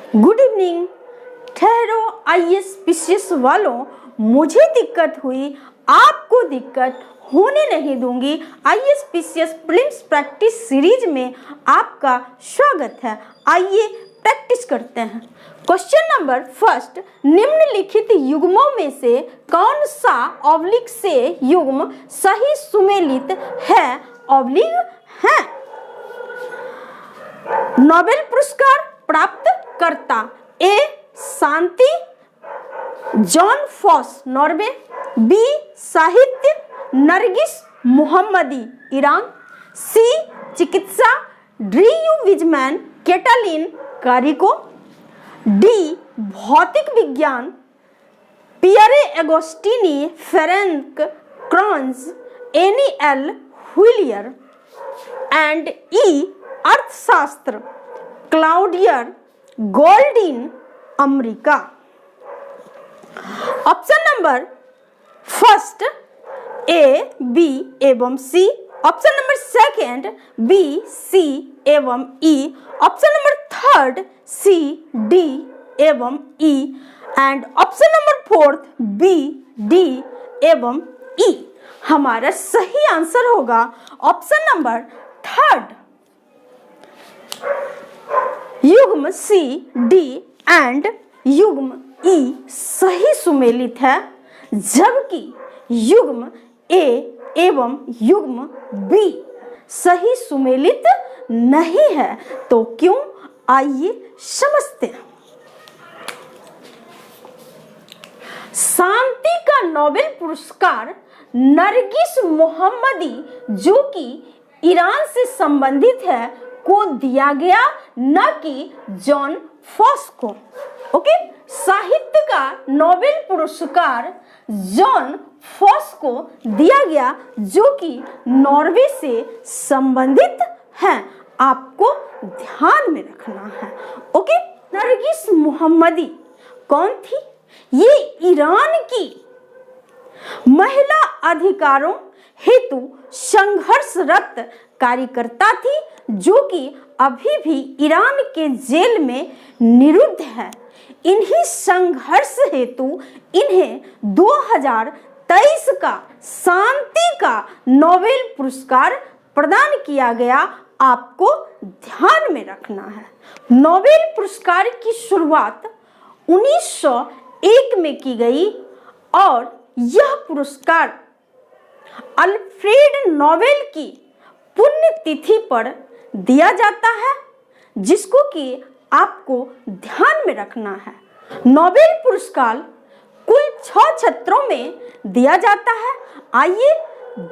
Good evening. ठहरो ISPCS वालों, मुझे दिक्कत हुई, आपको दिक्कत होने नहीं दूंगी। ISPCS प्रीलिम्स प्रैक्टिस सीरीज में आपका स्वागत है। आइए प्रैक्टिस करते हैं। क्वेश्चन नंबर फर्स्ट, निम्नलिखित युग्मों में से कौन सा ऑब्लिक से युग्म सही सुमेलित है? ऑब्लिक है। नोबेल पुरस्कार प्राप्त करता ए शांति जॉन फॉस नॉर्वे, बी साहित्य नरगिस मोहम्मदी ईरान, सी चिकित्सा Drew Weissman Katalin Kariko, D भौतिक विज्ञान Pierre Agostini Ferenc Krausz Anne L'Huillier and E अर्थशास्त्र Claudia Goldin America. Option number first A, B एवं C, option number second B, C एवं E, option number third C, D एवं E and option number fourth B, D एवं E. हमारा सही answer होगा option number third. युग्म सी, D and युग्म ई सही सुमेलित है, जबकि युग्म ए एवं युग्म बी सही सुमेलित नहीं है। तो क्यों, आइए समझते हैं। शांति का नोबेल पुरस्कार नरगिस मोहम्मदी, जो कि ईरान से संबंधित है, को दिया गया, न कि जॉन फॉस को। ओके, साहित्य का नोबेल पुरस्कार जॉन फॉस को दिया गया, जो कि नॉर्वे से संबंधित है। आपको ध्यान में रखना है। ओके, नरगिस मोहम्मदी कौन थी? ये ईरान की महिला अधिकारों हेतु संघर्षरत कार्यकर्ता थी, जो कि अभी भी ईरान के जेल में निरुद्ध है। इन्हीं संघर्ष हेतु इन्हें 2023 का शांति का नोबेल पुरस्कार प्रदान किया गया। आपको ध्यान में रखना है। नोबेल पुरस्कार की शुरुआत 1901 में की गई और यह पुरस्कार अल्फ्रेड नोबेल की पुण्यतिथि पर दिया जाता है, जिसको कि आपको ध्यान में रखना है। नोबेल पुरस्कार कुल 6 क्षेत्रों में दिया जाता है। आइए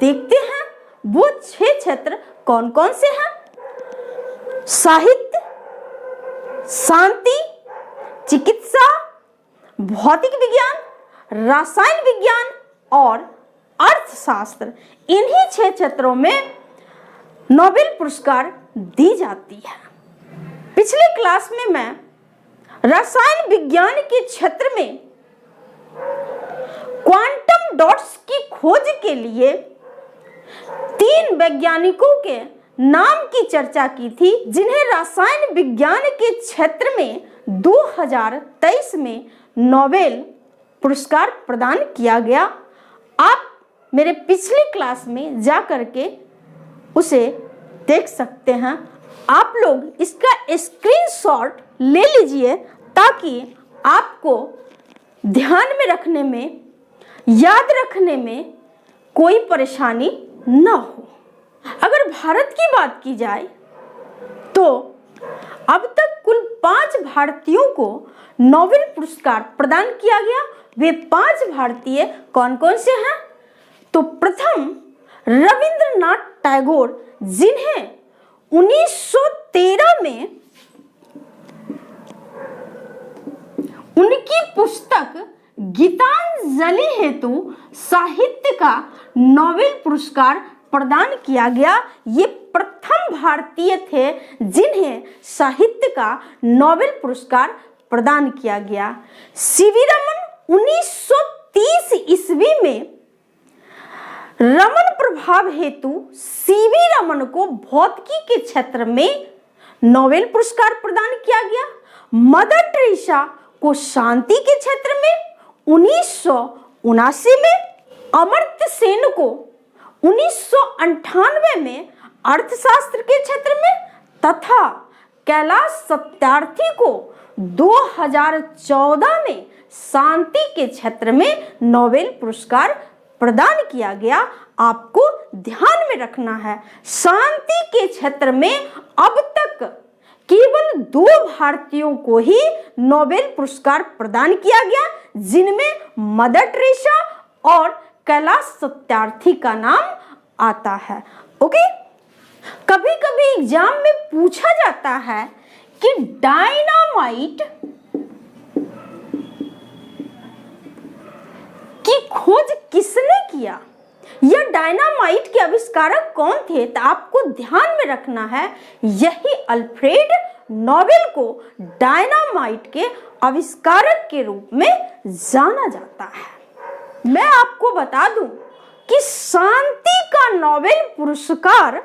देखते हैं वो 6 क्षेत्र कौन कौन से हैं। साहित्य, शांति, चिकित्सा, भौतिक विज्ञान, रसायन विज्ञान और अर्थशास्त्र। इन्हीं 6 क्षेत्रों में नोबेल पुरस्कार दी जाती है। पिछले क्लास में मैं रसायन विज्ञान के क्षेत्र में क्वांटम डॉट्स की खोज के लिए 3 वैज्ञानिकों के नाम की चर्चा की थी, जिन्हें रसायन विज्ञान के क्षेत्र में 2023 में नोबेल पुरस्कार प्रदान किया गया। आप मेरे पिछले क्लास में जा करके उसे देख सकते हैं। आप लोग इसका स्क्रीनशॉट ले लीजिए, ताकि आपको ध्यान में रखने में, याद रखने में कोई परेशानी न हो। अगर भारत की बात की जाए तो अब तक कुल 5 भारतीयों को नोबेल पुरस्कार प्रदान किया गया। वे 5 भारतीय कौन कौन से हैं? तो प्रथम रविंद्रनाथ टैगोर, जिन्हें 1913 में उनकी पुस्तक गीतांजलि हेतु साहित्य का नोबेल पुरस्कार प्रदान किया गया। ये प्रथम भारतीय थे जिन्हें साहित्य का नोबेल पुरस्कार प्रदान किया गया। सीवी रमन 1930 ईस्वी में रमन प्रभाव हेतु सीवी रमन को भौतिकी के क्षेत्र में नोबेल पुरस्कार प्रदान किया गया। मदर टेरेसा को शांति के क्षेत्र में 1979 में, अमर्त्य सेन को 1998 में अर्थशास्त्र के क्षेत्र में तथा कैलाश सत्यार्थी को 2014 में शांति के क्षेत्र में नोबेल पुरस्कार प्रदान किया गया। आपको ध्यान में रखना है, शांति के क्षेत्र में अब तक केवल 2 भारतीयों को ही नोबेल पुरस्कार प्रदान किया गया, जिनमें मदर टेरेसा और कैलाश सत्यार्थी का नाम आता है। ओके, कभी कभी एग्जाम में पूछा जाता है कि डायनामाइट की खोज किसने किया या डायनामाइट के आविष्कारक कौन थे, तो आपको ध्यान में रखना है यही अल्फ्रेड नोबेल को डायनामाइट के आविष्कारक के रूप में जाना जाता है। मैं आपको बता दूं कि शांति का नोबेल पुरस्कार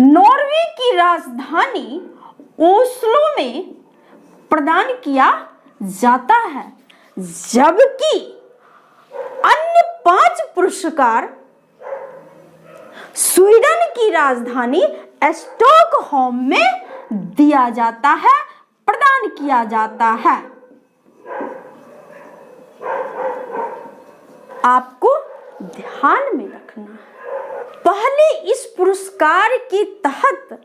नॉर्वे की राजधानी ओस्लो में प्रदान किया जाता है, जबकि अन्य 5 पुरस्कार स्वीडन की राजधानी स्टॉकहोम में दिया जाता है, प्रदान किया जाता है। आपको ध्यान में रखना है, पहले इस पुरस्कार के तहत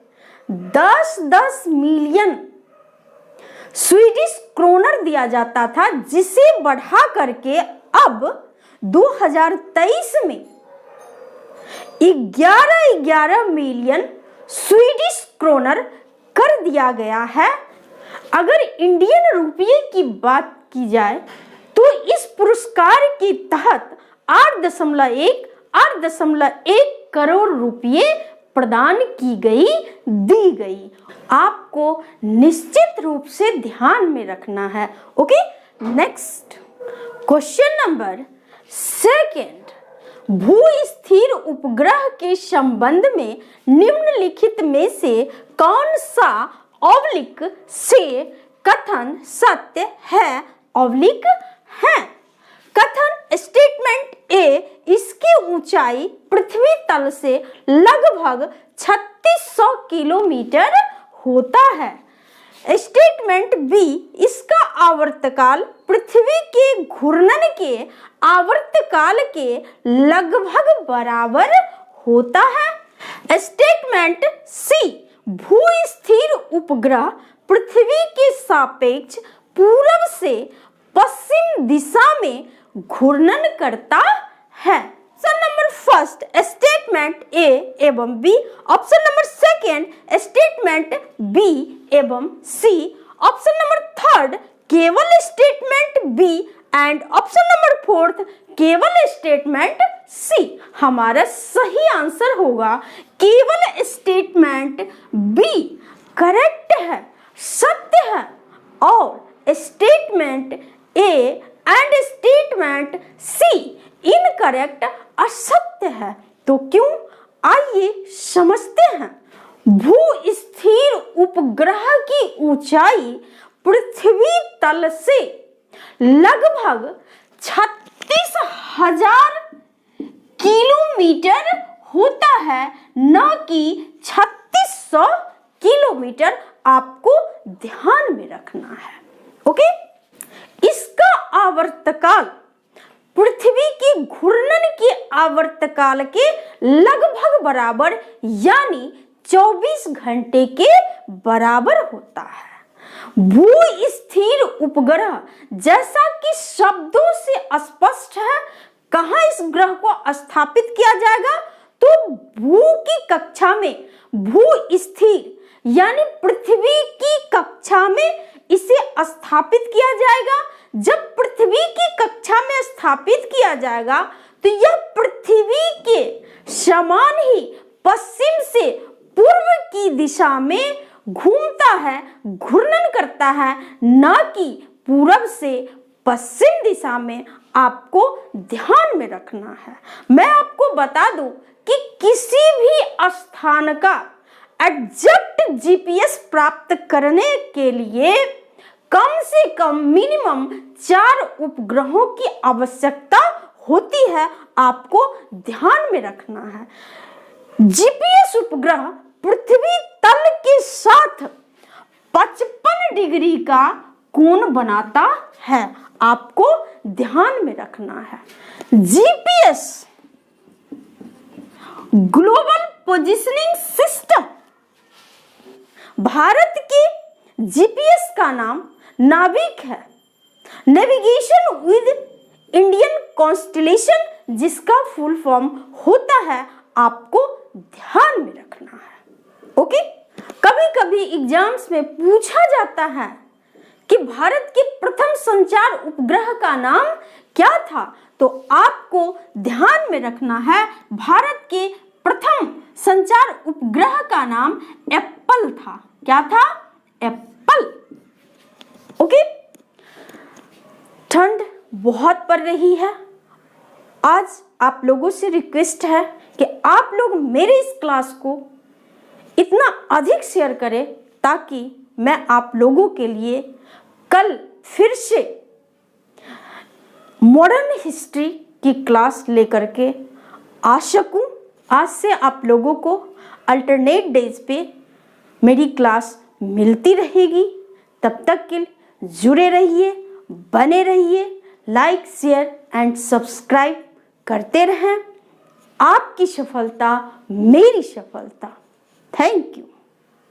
10-10 मिलियन स्वीडिश क्रोनर दिया जाता था, जिसे बढ़ा करके अब 2023 में 11-11 मिलियन स्वीडिश क्रोनर कर दिया गया है। अगर इंडियन रुपये की बात की जाए तो इस पुरस्कार के तहत 8.1 करोड़ रुपये प्रदान की दी गई। आपको निश्चित रूप से ध्यान में रखना है। ओके, नेक्स्ट क्वेश्चन नंबर 2, भू-स्थिर उपग्रह के संबंध में निम्नलिखित में से कौन सा ऑब्लिक से कथन सत्य है ऑब्लिक है? कथन स्टेटमेंट ए, इसकी ऊंचाई पृथ्वी तल से लगभग 3600 किलोमीटर होता है। स्टेटमेंट बी, इसका आवर्तकाल पृथ्वी के घूर्णन के आवर्तकाल के लगभग बराबर होता है। स्टेटमेंट सी, भू-स्थिर उपग्रह पृथ्वी के सापेक्ष पूरब से पश्चिम दिशा में घूर्णन करता है। ऑप्शन नंबर 1 स्टेटमेंट ए एवं B, option number 2 statement B एवं सी, ऑप्शन नंबर 3 केवल statement B and option number 4 केवल स्टेटमेंट सी। हमारा सही आंसर होगा केवल स्टेटमेंट बी करेक्ट है, सत्य है, और statement A and statement C incorrect असत्य है। तो क्यों, आइए समझते हैं। भू-स्थिर उपग्रह की ऊंचाई पृथ्वी तल से लगभग 36,000 किलोमीटर होता है, न कि 3600 किलोमीटर। आपको ध्यान में रखना है। ओके, इसका आवर्तकाल पृथ्वी के घूर्णन के आवर्तकाल के लगभग बराबर यानी 24 घंटे के बराबर होता है। भू-स्थिर उपग्रह जैसा कि शब्दों से स्पष्ट है, कहाँ इस ग्रह को स्थापित किया जाएगा, तो भू की कक्षा में, भू-स्थिर यानी पृथ्वी की कक्षा में इसे स्थापित किया जाएगा। जब पृथ्वी की कक्षा में स्थापित किया जाएगा तो यह पृथ्वी के समान ही पश्चिम से पूर्व की दिशा में घूमता है, घूर्णन करता है, न कि पूरब से पश्चिम दिशा में। आपको ध्यान में रखना है। मैं आपको बता दूं कि किसी भी स्थान का एग्जैक्ट जीपीएस प्राप्त करने के लिए कम से कम मिनिमम 4 उपग्रहों की आवश्यकता होती है, आपको ध्यान में रखना है। जीपीएस उपग्रह पृथ्वी तल के साथ 55 डिग्री का कोण बनाता है, आपको ध्यान में रखना है। GPS global positioning system, Bharat के जीपीएस का नाम नाविक है, नेविगेशन विद इंडियन कॉन्स्टलेशन, जिसका फुल फॉर्म होता है, आपको ध्यान में रखना है। ओके, कभी कभी एग्जाम्स में पूछा जाता है कि भारत के प्रथम संचार उपग्रह का नाम क्या था, तो आपको ध्यान में रखना है भारत के प्रथम संचार उपग्रह का नाम एप्पल था। क्या था? एप्पल। ओके, ठंड बहुत पड़ रही है। आज आप लोगों से रिक्वेस्ट है कि आप लोग मेरे इस क्लास को इतना अधिक शेयर करें ताकि मैं आप लोगों के लिए कल फिर से मॉडर्न हिस्ट्री की क्लास लेकर के आ सकूं। आज से आप लोगों को अल्टरनेट डेज पे मेरी क्लास मिलती रहेगी। तब तक के लिए जुड़े रहिए, बने रहिए, लाइक शेयर एंड सब्सक्राइब करते रहें। आपकी सफलता मेरी सफलता। Thank you.